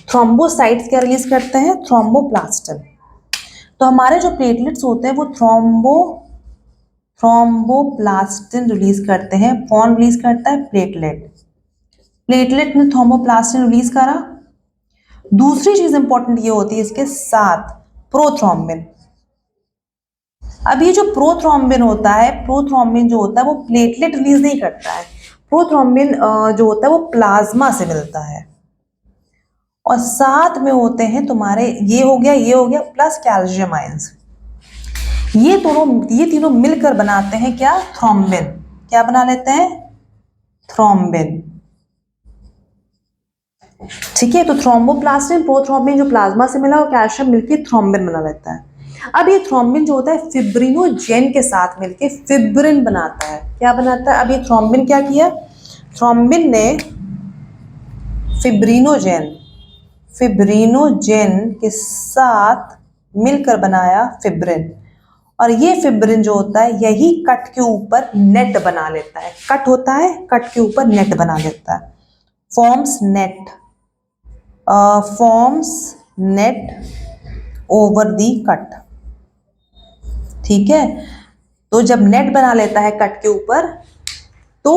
Speaker 1: थ्रोम्बोसाइट्स क्या रिलीज करते हैं, थ्रोम्बोप्लास्टिन। तो हमारे जो प्लेटलेट्स होते हैं वो थ्रोम्बोप्लास्टिन रिलीज करते हैं। कौन रिलीज करता है, प्लेटलेट। प्लेटलेट ने थ्रोम्बोप्लास्टिन रिलीज करा। दूसरी चीज इंपॉर्टेंट ये होती है इसके साथ, प्रोथ्रोम्बिन। अब ये जो प्रोथ्रोम्बिन होता है, प्रोथ्रोम्बिन जो होता है वो प्लेटलेट रिलीज नहीं करता है। प्रोथ्रोम्बिन जो होता है वो प्लाज्मा से मिलता है, और साथ में होते हैं तुम्हारे ये हो गया प्लस कैल्शियम आयंस। ये तीनों मिलकर बनाते हैं क्या, थ्रोम्बिन। क्या बना लेते हैं, थ्रोम्बिन। ठीक है, तो थ्रोम्बोप्लास्टिन, प्रोथ्रोम्बिन जो प्लाज्मा से मिला और कैल्शियम मिलकर थ्रोम्बिन बना लेता है। अब ये थ्रोम्बिन जो होता है फिब्रिनोजेन के साथ मिलके फिब्रिन बनाता है। क्या बनाता है, अब ये थ्रोम्बिन क्या किया, थ्रोम्बिन ने फिब्रिनोजेन के साथ मिलकर बनाया फिब्रिन, और ये फिब्रिन जो होता है यही कट के ऊपर नेट बना लेता है। कट होता है, कट के ऊपर नेट बना लेता है, forms net over the cut. ठीक है, तो जब नेट बना लेता है कट के ऊपर तो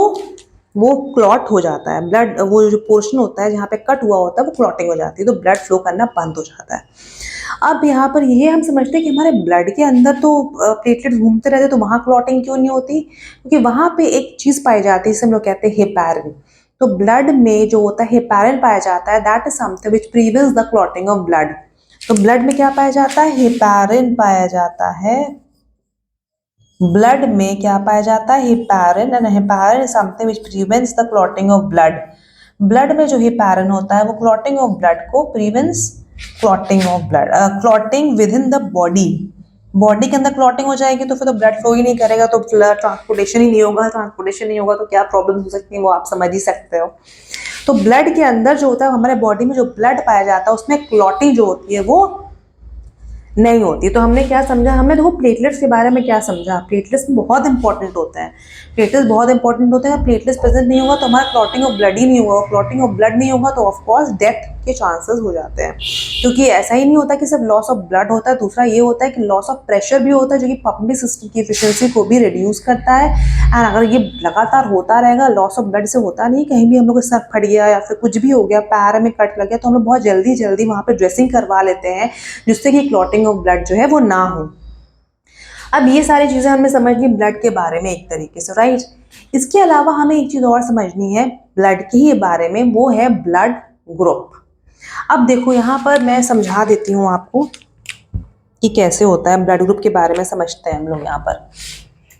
Speaker 1: वो क्लॉट हो जाता है, ब्लड, वो जो पोर्शन होता है जहाँ पे कट हुआ होता है वो क्लॉटिंग हो जाती है, तो ब्लड फ्लो करना बंद हो जाता है। अब यहाँ पर ये हम समझते हैं कि हमारे ब्लड के अंदर तो प्लेटलेट्स घूमते रहते, तो वहाँ क्लॉटिंग क्यों नहीं होती, क्योंकि वहाँ पे एक चीज़ पाई जाती है जिसे हम लोग कहते हैं हेपारिन। तो ब्लड में जो होता है हेपारिन पाया जाता है, that is something which prevents the clotting of blood. तो ब्लड में क्या पाया जाता है, हेपारिन पाया जाता है। ब्लड में क्या पाया जाता है, heparin, and heparin is something which prevents the clotting of blood. Blood में जो हेपारिन होता है वो क्लॉटिंग ऑफ ब्लड को prevents, clotting with in the body. Body के अंदर क्लॉटिंग हो जाएगी तो फिर तो ब्लड फ्लो ही नहीं करेगा, तो ट्रांसपोर्टेशन ही नहीं होगा। ट्रांसपोर्टेशन नहीं होगा तो क्या प्रॉब्लम हो सकती है वो आप समझ ही सकते हो। तो ब्लड के अंदर जो होता है, हमारे बॉडी में जो ब्लड पाया जाता है उसमें क्लॉटिंग जो होती है वो नहीं होती। तो हमने क्या समझा, हमने देखो प्लेटलेट्स के बारे में क्या समझा, प्लेटलेट्स बहुत इंपॉर्टेंट होते हैं, प्लेटलेट्स बहुत इंपॉर्टेंट होते हैं। प्लेटलेट्स प्रेजेंट नहीं होगा तो हमारा क्लॉटिंग ऑफ ब्लड ही नहीं होगा, क्लॉटिंग ऑफ ब्लड नहीं होगा तो ऑफकोर्स डेथ के चांसेस हो जाते हैं। क्योंकि ऐसा ही नहीं होता कि सिर्फ लॉस ऑफ ब्लड होता है, दूसरा ये होता है कि लॉस ऑफ प्रेशर भी होता है जो कि पंपिंग सिस्टम की एफिशिएंसी को भी रिड्यूस करता है। एंड अगर ये लगातार होता रहेगा, लॉस ऑफ ब्लड से होता नहीं, कहीं भी हम लोग सर फट गया या फिर कुछ भी हो गया, पैर में कट लग गया, तो हम लोग बहुत जल्दी वहाँ पे ड्रेसिंग करवा लेते हैं जिससे कि क्लॉटिंग ऑफ ब्लड जो है वो ना हो। अब ये सारी चीज़ें हमें समझनी ब्लड के बारे में एक तरीके से, राइट। इसके अलावा हमें एक चीज़ और समझनी है ब्लड के ही बारे में, वो है ब्लड ग्रुप। अब देखो यहाँ पर मैं समझा देती हूँ आपको कि कैसे होता है, ब्लड ग्रुप के बारे में समझते हैं हम लोग यहाँ पर।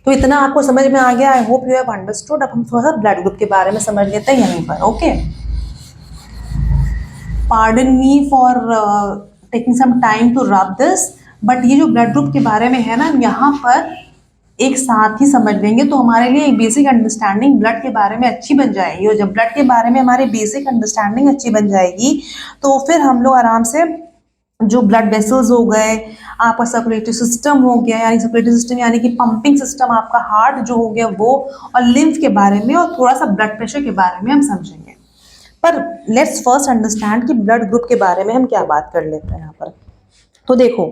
Speaker 1: तो इतना आपको समझ में आ गया, I hope you have understood. अब हम थोड़ा सा ब्लड ग्रुप के बारे में समझ लेते हैं यहीं पर, okay. Pardon me for taking some time to rub this, but ये जो ब्लड ग्रुप के बारे में है ना, यहाँ पर एक साथ ही समझ लेंगे तो हमारे लिए एक बेसिक अंडरस्टैंडिंग ब्लड के बारे में अच्छी बन जाएगी। और जब ब्लड के बारे में हमारी बेसिक अंडरस्टैंडिंग अच्छी बन जाएगी तो फिर हम लोग आराम से जो ब्लड वेसल्स हो गए, आपका सर्कुलेटरी सिस्टम हो गया, यानी सर्कुलेटरी सिस्टम यानी कि पंपिंग सिस्टम, आपका हार्ट जो हो गया वो, और लिम्फ के बारे में और थोड़ा सा ब्लड प्रेशर के बारे में हम समझेंगे। पर लेट्स फर्स्ट अंडरस्टैंड कि ब्लड ग्रुप के बारे में हम क्या बात कर लेते हैं यहाँ पर। तो देखो,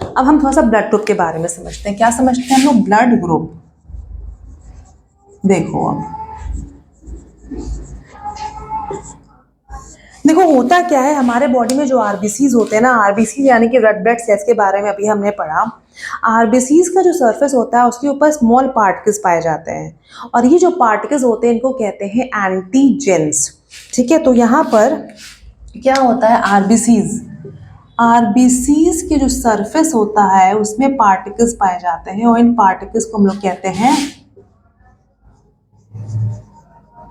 Speaker 1: अब हम थोड़ा सा ब्लड ग्रुप के बारे में समझते हैं। क्या समझते हैं हम लोग? Blood group. देखो, अब देखो होता क्या है, हमारे बॉडी में जो आरबीसीज होते हैं ना, आरबीसी यानी कि रेड ब्लड सेल्स के बारे में अभी हमने पढ़ा। आरबीसीज का जो सरफेस होता है उसके ऊपर स्मॉल पार्टिकल्स पाए जाते हैं, और ये जो पार्टिकल्स होते हैं इनको कहते हैं एंटीजेंस। ठीक है, तो यहाँ पर क्या होता है, आरबीसीज के जो सरफेस होता है उसमें पार्टिकल्स पाए जाते हैं, और इन पार्टिकल्स को हम लोग कहते हैं,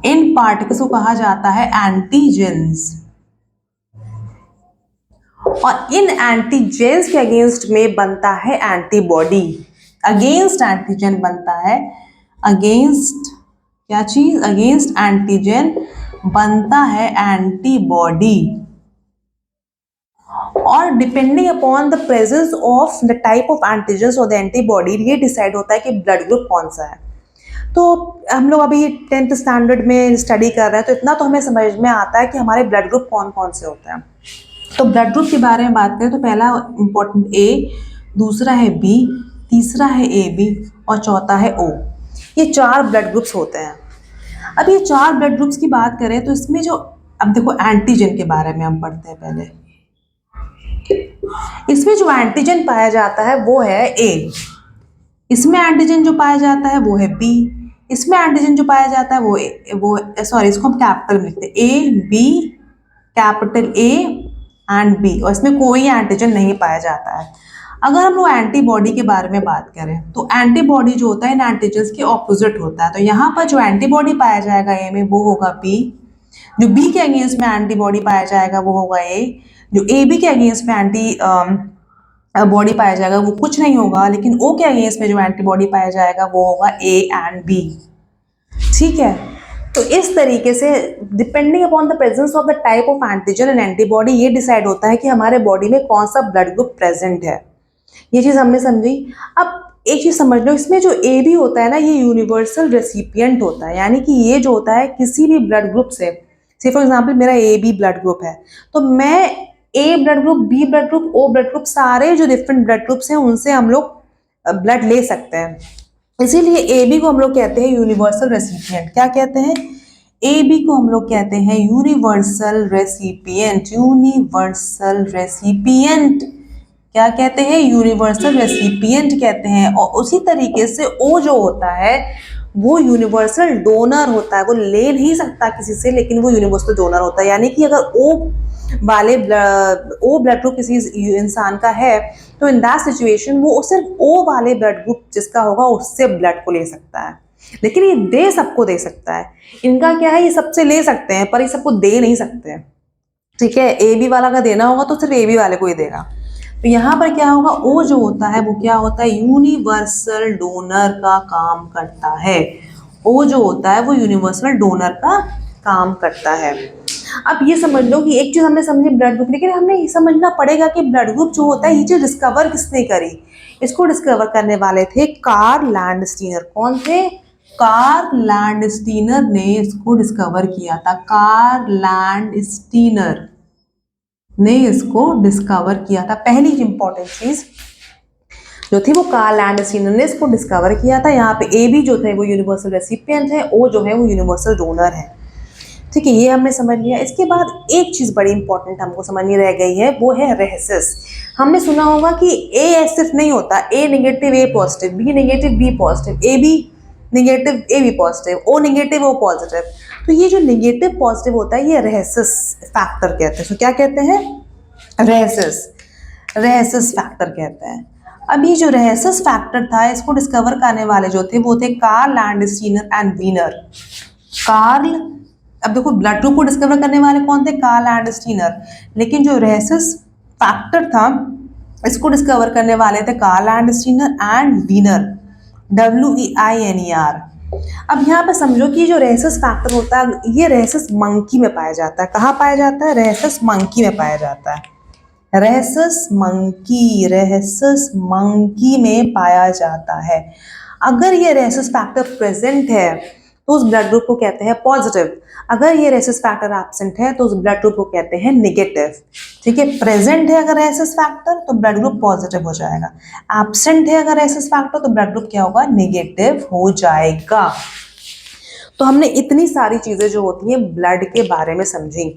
Speaker 1: इन पार्टिकल्स को कहा जाता है एंटीजेंस। और इन एंटीजेंस के अगेंस्ट में बनता है एंटीबॉडी। अगेंस्ट एंटीजन बनता है, अगेंस्ट क्या चीज? अगेंस्ट एंटीजन बनता है एंटीबॉडी। और depending upon the presence of the type of antigens और द एंटीबॉडी, ये डिसाइड होता है कि ब्लड ग्रुप कौन सा है। तो हम लोग अभी 10th स्टैंडर्ड में स्टडी कर रहे हैं, तो इतना तो हमें समझ में आता है कि हमारे ब्लड ग्रुप कौन कौन से होते हैं। तो ब्लड ग्रुप के बारे में बात करें तो पहला इंपॉर्टेंट ए, दूसरा है बी, तीसरा है ए बी, और चौथा है ओ। ये 4 ब्लड ग्रुप्स होते हैं। अब ये 4 ब्लड ग्रुप्स की बात करें तो इसमें जो, अब देखो एंटीजन के बारे में हम पढ़ते हैं पहले। इसमें जो एंटीजन पाया जाता है वो है ए, इसमें एंटीजन जो पाया जाता है वो है बी, इसमें एंटीजन जो पाया जाता है वो सॉरी, इसको हम कैपिटल में लिखते हैं, A B, capital A and B, और इसमें कोई एंटीजन नहीं पाया जाता है। अगर हम लोग एंटीबॉडी के बारे में बात करें तो एंटीबॉडी जो होता है इन एंटीजन्स के ऑपोजिट होता है। तो यहाँ पर जो एंटीबॉडी पाया जाएगा ए में वो होगा बी, जो बी के अगेंस्ट में एंटीबॉडी पाया जाएगा वो होगा ए, जो ए बी के अगेंस्ट में एंटी बॉडी पाया जाएगा वो कुछ नहीं होगा, लेकिन ओ के अगेंस्ट में जो एंटीबॉडी पाया जाएगा वो होगा ए एंड बी। ठीक है, तो इस तरीके से depending upon the presence of the type of antigen and antibody ये डिसाइड होता है कि हमारे बॉडी में कौन सा ब्लड ग्रुप प्रेजेंट है। ये चीज़ हमने समझी। अब एक चीज़ समझ लो, इसमें जो ए बी होता है ना, ये यूनिवर्सल रेसिपिएंट होता है, यानी कि ये जो होता है किसी भी ब्लड ग्रुप से फॉर एग्जाम्पल मेरा ए बी ब्लड ग्रुप है, तो मैं A blood group, B blood group, O blood group, सारे जो डिफरेंट ब्लड ग्रुप्स हैं उनसे हम लोग ब्लड ले सकते हैं। इसीलिए ए बी को हम लोग कहते हैं यूनिवर्सल रेसिपिएंट। क्या कहते हैं? ए बी को हम लोग कहते हैं यूनिवर्सल रेसिपिएंट। यूनिवर्सल रेसिपिएंट क्या कहते हैं? यूनिवर्सल रेसिपिएंट कहते हैं। और उसी तरीके से ओ जो होता है वो यूनिवर्सल डोनर होता है, वो ले नहीं सकता किसी से, लेकिन वो यूनिवर्सल डोनर होता है। यानी कि अगर ओ ब्लड ग्रुप किसी इंसान का है तो इन दैट सिचुएशन वो सिर्फ ओ वाले ब्लड ग्रुप जिसका होगा उससे ब्लड को ले सकता है, लेकिन ये दे सबको दे सकता है। इनका क्या है, ये सबसे ले सकते हैं पर ये सबको दे नहीं सकते हैं। ठीक है, ए बी वाला का देना होगा तो सिर्फ ए बी वाले को ही देगा। तो यहाँ पर क्या होगा, ओ जो होता है वो क्या होता है, यूनिवर्सल डोनर का काम करता है। ओ जो होता है वो यूनिवर्सल डोनर का काम करता है। अब ये समझ लो कि एक चीज हमने समझी ब्लड ग्रुप, लेकिन हमें ये समझना पड़ेगा कि ब्लड ग्रुप जो होता है ये चीज डिस्कवर किसने करी। इसको डिस्कवर करने वाले थे कार्ल लैंडस्टीनर। कौन थे? कार्ल लैंडस्टीनर ने इसको डिस्कवर किया था। कार्ल लैंडस्टीनर ने इसको डिस्कवर किया था। पहली इंपॉर्टेंट चीज जो थी वो कार्ल लैंडस्टीनर ने इसको डिस्कवर किया था। यहाँ पे ए बी जो थे वो यूनिवर्सल रेसिपिएंट है, ओ जो है वो यूनिवर्सल डोनर है। ठीक है, ये हमने समझ लिया। इसके बाद एक चीज बड़ी इंपॉर्टेंट हमको समझनी रह गई है, वो है रेहेसिस। हमने सुना होगा कि ए सिर्फ नहीं होता, A negative A positive, B negative B positive, A B negative A B positive, O negative O positive. तो ये जो नेगेटिव पॉजिटिव होता है ये रेहेसिस फैक्टर कहते हैं। तो क्या कहते हैं? रेहेसिस फैक्टर कहते हैं। अब ये जो रेहेसिस फैक्टर था इसको डिस्कवर करने वाले जो थे वो थे Karl Landsteiner and Wiener. Karl, अब देखो ब्लड ग्रुप को डिस्कवर करने वाले कौन थे? Karl Landsteiner. लेकिन जो रेहेसिस फैक्टर था इसको डिस्कवर करने वाले थे Karl Landsteiner and Wiener, WEINER। अब यहाँ पे समझो कि जो रेहेसिस फैक्टर होता है ये रेहेसिस मंकी में पाया जाता है। कहाँ पाया जाता है? रेहेसिस मंकी में पाया जाता है। रेसस मंकी में पाया जाता है। अगर ये रेसस फैक्टर प्रेजेंट है तो उस ब्लड ग्रुप को कहते हैं पॉजिटिव, अगर ये रेसस फैक्टर एब्सेंट है तो उस ब्लड ग्रुप को कहते हैं नेगेटिव। ठीक है, प्रेजेंट है अगर रेसस फैक्टर तो ब्लड ग्रुप पॉजिटिव हो जाएगा, एब्सेंट है अगर रेसस फैक्टर तो ब्लड ग्रुप क्या होगा, नेगेटिव हो जाएगा। तो हमने इतनी सारी चीजें जो होती हैं ब्लड के बारे में समझी।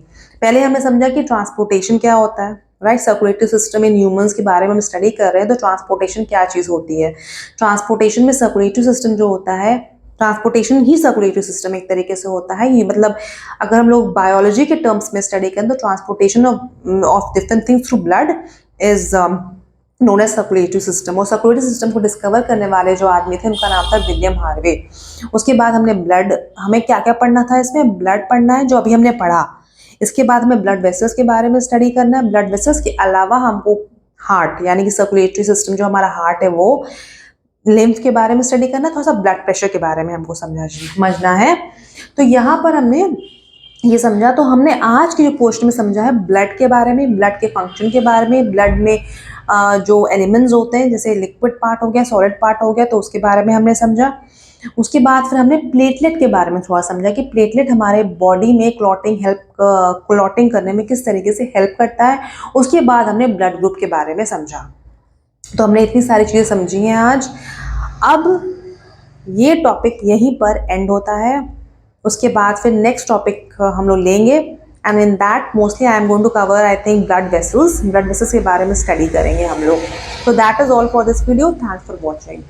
Speaker 1: पहले हमने समझा कि ट्रांसपोर्टेशन क्या होता है, right, circulatory system in humans के बारे में हम स्टडी कर रहे हैं। तो ट्रांसपोर्टेशन क्या चीज होती है, ट्रांसपोर्टेशन में सर्कुलेटरी सिस्टम जो होता है, ट्रांसपोर्टेशन ही सर्कुलेटरी सिस्टम एक तरीके से होता है। ये मतलब अगर हम लोग बायोलॉजी के टर्म्स में स्टडी करें तो transportation of different things through blood is known as circulatory system. और सर्कुलेटरी सिस्टम को डिस्कवर करने वाले जो आदमी थे उनका नाम था विलियम हार्वे। उसके बाद हमने ब्लड, हमें क्या क्या पढ़ना था इसमें, ब्लड पढ़ना है जो अभी हमने पढ़ा। इसके बाद हमें ब्लड वेसल्स के बारे में स्टडी करना है। ब्लड वेसल्स के अलावा हमको हार्ट यानी कि सर्कुलेटरी सिस्टम जो हमारा हार्ट है वो, लिम्फ के बारे में स्टडी करना है, थोड़ा सा ब्लड प्रेशर के बारे में हमको समझना है। तो यहाँ पर हमने ये समझा, तो हमने आज के जो पोस्ट में समझा है ब्लड के बारे में, ब्लड के फंक्शन के बारे में, ब्लड में जो एलिमेंट्स होते हैं जैसे लिक्विड पार्ट हो गया, सॉलिड पार्ट हो गया, तो उसके बारे में हमने समझा। उसके बाद फिर हमने प्लेटलेट के बारे में थोड़ा समझा कि प्लेटलेट हमारे बॉडी में क्लॉटिंग करने में किस तरीके से हेल्प करता है। उसके बाद हमने ब्लड ग्रुप के बारे में समझा। तो हमने इतनी सारी चीज़ें समझी हैं आज। अब ये टॉपिक यहीं पर एंड होता है। उसके बाद फिर नेक्स्ट टॉपिक हम लोग लेंगे, and in that mostly I am going to cover I think blood vessels के बारे में स्टडी करेंगे हम लोग। तो that is all for this video, thanks for watching.